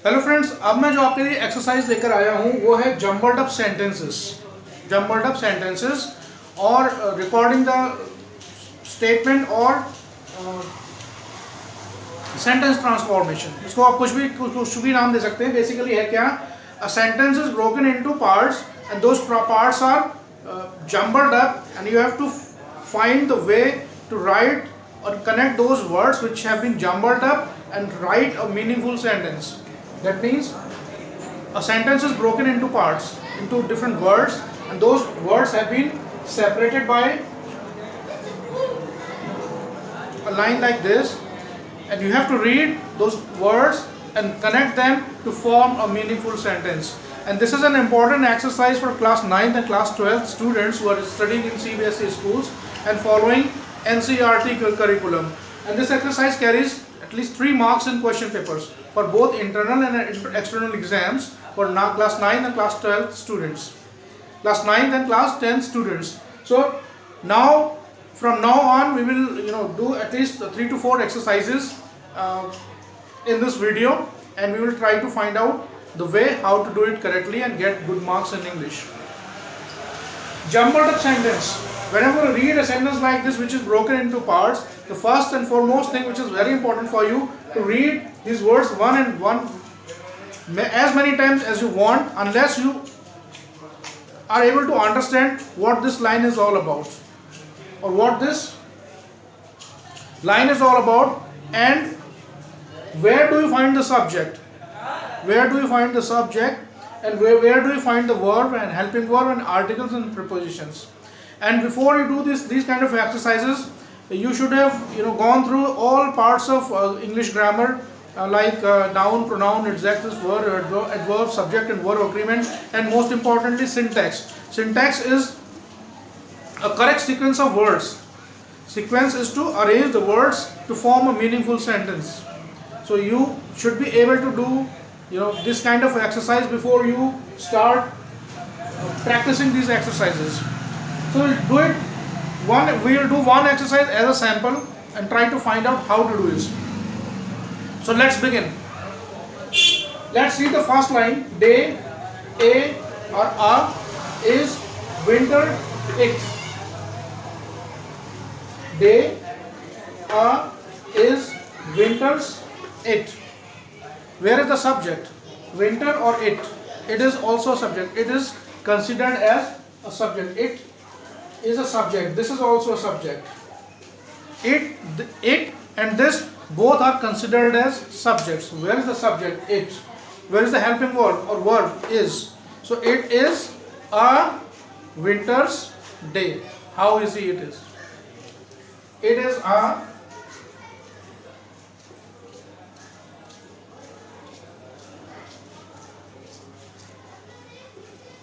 Hello friends, अब मैं जो आपके लिए एक्सरसाइज लेकर आया हूँ वो है जम्बल्ड अप सेंटेंसेस और रिकॉर्डिंग द स्टेटमेंट और सेंटेंस ट्रांसफॉर्मेशन। इसको आप कुछ भी नाम दे सकते हैं। बेसिकली है क्या, a sentence is broken into parts and those parts are jumbled up and you have to find the way to write or connect those words which have been jumbled up and write a meaningful sentence. That means a sentence is broken into parts, into different words, and those words have been separated by a line like this, and you have to read those words and connect them to form a meaningful sentence. And this is an important exercise for class 9th and class 12th students who are studying in CBSE schools and following NCERT curriculum. And this exercise carries at least 3 marks in question papers for both internal and external exams for class 9th and class 12th students, class 9th and class 10th students. So now, from now on, we will do at least 3 to 4 exercises in this video, and we will try to find out the way how to do it correctly and get good marks in English. Jumbled up sentence. Whenever you read a sentence like this which is broken into parts, the first and foremost thing which is very important for you to read these words one as many times as you want, unless you are able to understand what this line is all about or what this line is all about, and where do you find the subject, where do you find the subject, and where do you find the verb and helping verb and articles and prepositions. And before you do these kind of exercises, you should have gone through all parts of English grammar, like noun, pronoun, adjective, verb, adverb, subject and verb agreement, and most importantly syntax. Syntax is a correct sequence of words. Sequence is to arrange the words to form a meaningful sentence. So you should be able to do this kind of exercise before you start practicing these exercises. So we will do one exercise as a sample and try to find out how to do this. So let's begin. Let's see the first line. Day, a or a, is winter, it. Day, a, is winter's, it. Where is the subject? Winter or it? It is also a subject. It is considered as a subject. It is a subject. This is also a subject. It and this both are considered as subjects. Where is the subject? It. Where is the helping verb or verb? Is. So it is a winter's day. How easy it is. It is a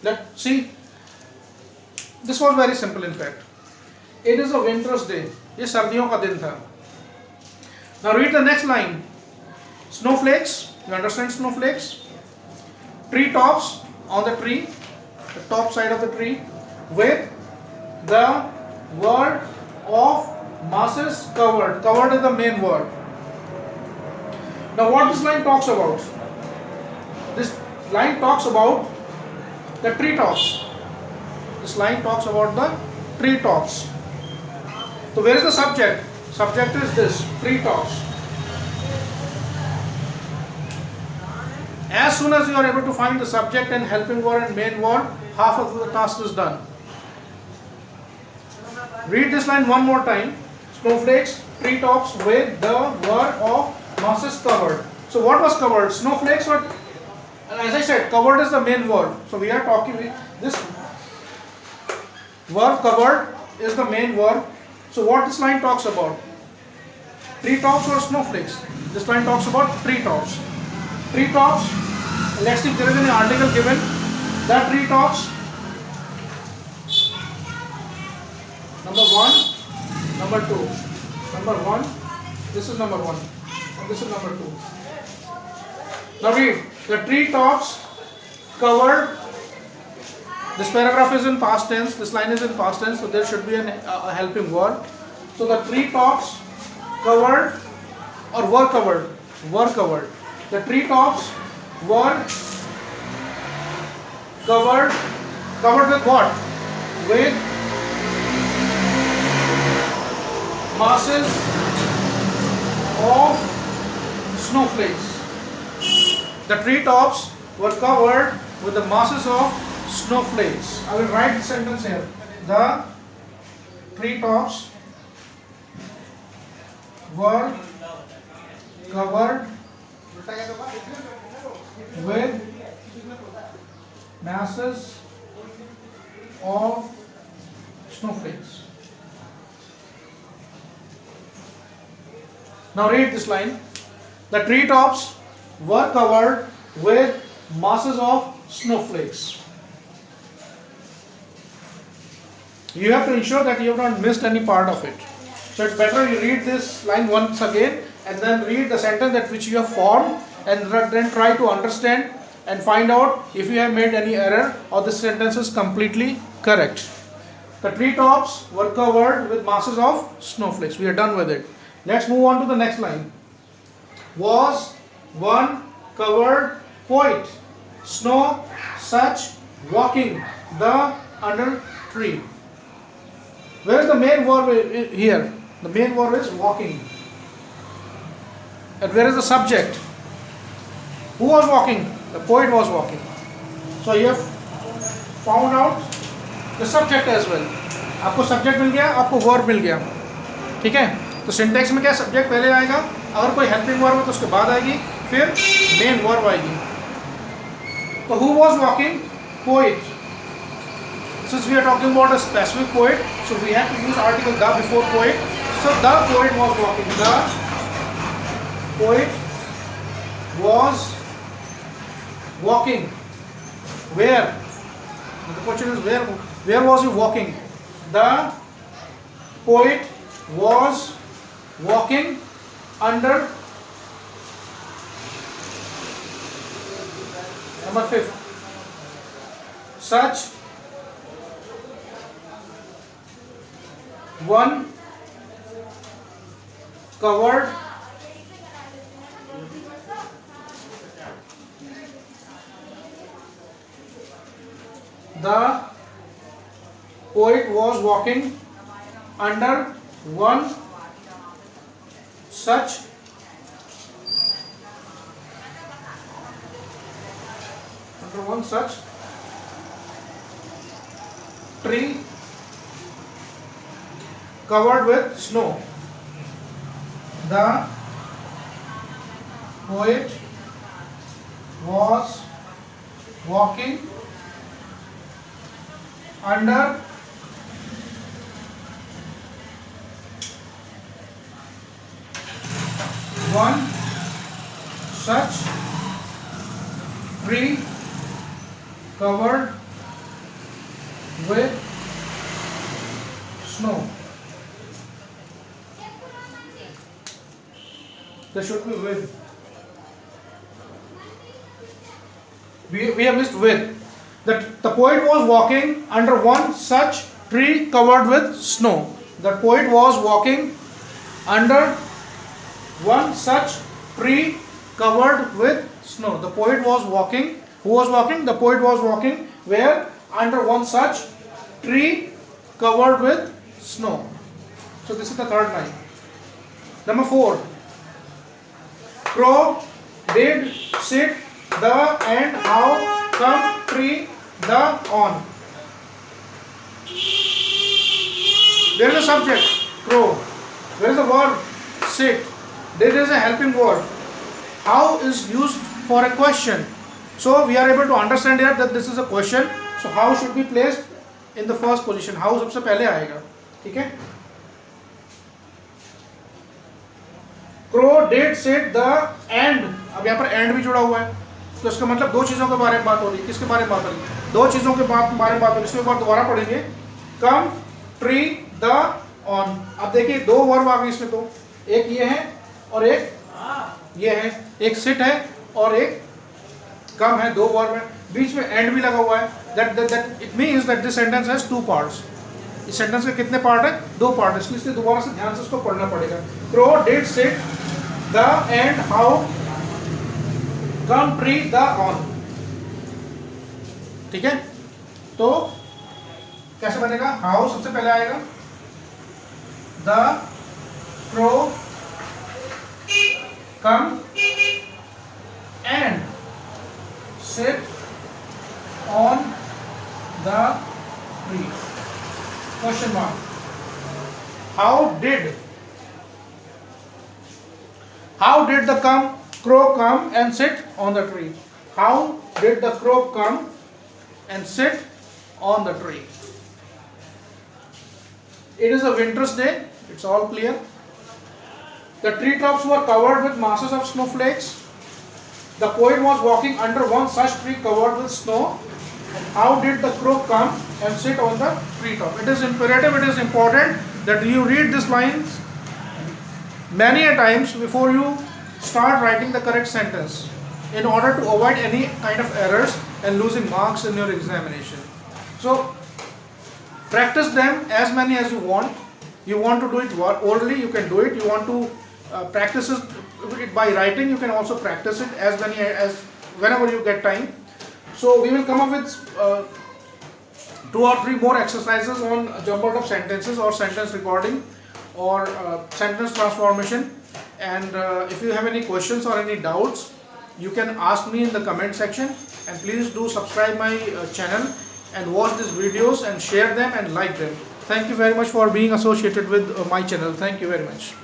Let's see. This was very simple in fact. It is a winter's day. ये सर्दियों का दिन था. Now read the next line. Snowflakes. You understand snowflakes? Tree tops on the tree, the top side of the tree, with the word of masses covered. Covered is the main word. Now what this line talks about? This line talks about the tree tops. This line talks about the tree tops. So where is the subject? Subject is this, tree tops. As soon as you are able to find the subject and helping verb and main verb, half of the task is done. Read this line one more time. Snowflakes, tree tops with the word of masses covered. So what was covered? Snowflakes were, as I said, covered is the main verb. So we are talking this verb covered is the main verb. So what this line talks about? Tree tops or snowflakes? This line talks about tree tops. Tree tops. Let's see if there is any article given. The tree tops. Number 1, number 2. Number 1. This is number 1. And this is number 2. Now read. The tree tops covered. This paragraph is in past tense. This line is in past tense, so there should be a helping verb. So the tree tops covered or were covered. The tree tops were covered with what? With masses of snowflakes. The treetops were covered with the masses of snowflakes. I will write the sentence here. The treetops were covered with masses of snowflakes. Now read this line. The treetops were covered with masses of snowflakes. You have to ensure that you have not missed any part of it. So it's better you read this line once again and then read the sentence that which you have formed and then try to understand and find out if you have made any error or the sentence is completely correct. The treetops were covered with masses of snowflakes. We are done with it. Let's move on to the next line. Was one covered poet, snow such walking the under tree. Where is the main verb here? The main verb is walking. And where is the subject? Who was walking? The poet was walking. So you have found out the subject as well. आपको subject मिल गया, आपको verb मिल गया. ठीक है? तो syntax में क्या subject पहले आएगा, अगर कोई helping verb हो तो उसके बाद आएगी, फिर main verb आएगी. तो who was walking? Poet. Since we are talking about a specific poet, so we have to use article the before poet. So the poet was walking. The poet was walking. Where? The question is where was he walking? The poet was walking under number 5. Such one covered the poet was walking under one such tree covered with snow. The poet was walking under one such tree covered with snow. There should be with. We have missed with. That the poet was walking under one such tree covered with snow. The poet was walking under one such tree covered with snow. The poet was walking. Who was walking? The poet was walking where? Under one such tree covered with snow. So this is the third line. Number 4. Crow did sit the and how come tree the on. There is a subject, crow. Where is the verb sit? There is a helping word. How is used for a question. So we are able to understand here that this is a question. So how should be placed in the first position? How सबसे पहले आएगा, ठीक है? Crow did sit the and. अब यहाँ पर and भी जुड़ा हुआ है, तो इसका मतलब दो चीजों के बारे में बात हो रही है. किसके बारे में बात हो रही है? दो चीजों के बारे में बात हो रही है. इसमें बार दोबारा पढ़ेंगे. Come tree the on. अब देखिए दो वर्ब आ गए इसमें, तो एक ये है और एक ये है. एक sit है और एक come है. दो वर्ब है, बीच में and भी लगा हुआ है. That it means that this sentence has two parts. इस सेंटेंस के कितने पार्ट है? दो पार्ट है. इसलिए दोबारा से ध्यान से इसको पढ़ना पड़ेगा. Crow did sit the and how gum tree the on. ठीक है, तो कैसे बनेगा? हाउ सबसे पहले आएगा, the crow come and sit on the tree. Question mark. How did the crow come and sit on the tree? How did the crow come and sit on the tree? It is a winter's day, it's all clear. The treetops were covered with masses of snowflakes. The poet was walking under one such tree covered with snow. How did the crow come and sit on the treetop? It is imperative, it is important that you read these lines many a times before you start writing the correct sentence, in order to avoid any kind of errors and losing marks in your examination. So practice them as many as you want. You want to do it orally, you can do it. You want to practice it by writing, you can also practice it as many as whenever you get time. So we will come up with 2 or 3 more exercises on jumbled up sentences or sentence recording or sentence transformation. And if you have any questions or any doubts, you can ask me in the comment section. And please do subscribe my channel and watch these videos and share them and like them. Thank you very much for being associated with my channel. Thank you very much.